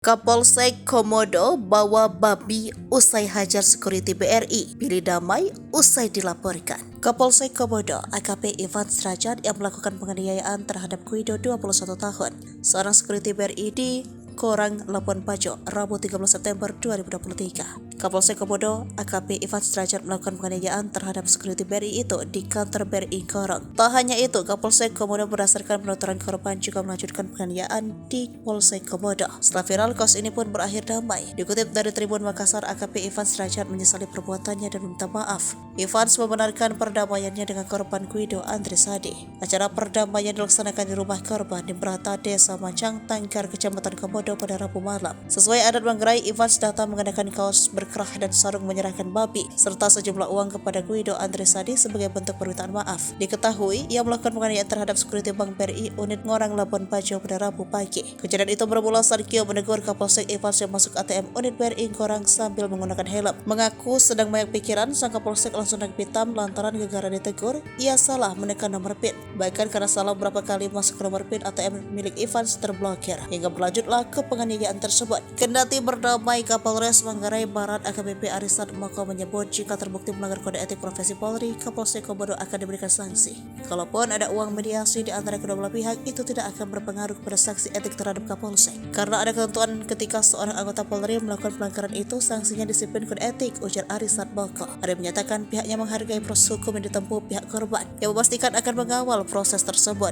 Kapolsek Komodo bawa babi usai hajar security BRI, pilih damai usai dilaporkan. Kapolsek Komodo AKP Ivan Srajat yang melakukan penganiayaan terhadap Guido 21 tahun, seorang security BRI di Korang, Labuan Bajo, Rabu 13 September 2023. Kapolsek Komodo AKP Ivan Srajat melakukan penganiayaan terhadap security BRI itu di kantor BRI Korang. Tak hanya itu, Kapolsek Komodo berdasarkan penuturan korban juga melanjutkan penganiayaan di Polsek Komodo. Setelah viral, kasus ini pun berakhir damai. Dikutip dari Tribun Makassar, AKP Ivan Srajat menyesali perbuatannya dan meminta maaf. Evans membenarkan perdamaiannya dengan korban Guido Andre Sadi. Acara perdamaian dilaksanakan di rumah korban di Brata, Desa Mancang, Tangkar, Kecamatan Komodo pada Rabu malam. Sesuai adat Manggarai, Evans datang mengenakan kaos berkerah dan sarung menyerahkan babi serta sejumlah uang kepada Guido Andre Sadi sebagai bentuk permintaan maaf. Diketahui ia melakukan penganiayaan terhadap security Bank BRI unit Ngorang, Labuan Bajo pada Rabu pagi. Kejadian itu bermula saat Kio menegur Kapolsek Evans yang masuk ATM unit BRI Ngorang sambil menggunakan helm. Mengaku sedang banyak pikiran, sang Kapolsek langsung naik pitam lantaran gegara ditegur ia salah menekan nomor PIN. Bahkan karena salah beberapa kali masuk ke nomor PIN ATM milik Evans terblokir, hingga berlanjutlah ke penganiayaan tersebut. Kendati berdamai, Kapolres Manggarai Barat AKBP Arisan Moko menyebut jika terbukti melanggar kode etik profesi Polri, Kapolsek Komodo akan diberikan sanksi. Kalaupun ada uang mediasi di antara kedua belah pihak, itu tidak akan berpengaruh kepada sanksi etik terhadap Kapolsek. Karena ada ketentuan ketika seorang anggota Polri melakukan pelanggaran itu, sanksinya disiplin kode etik, ujar Arisan Moko. Ada menyatakan pihaknya menghargai proses hukum yang ditempuh pihak korban, yang memastikan akan mengawal proses tersebut.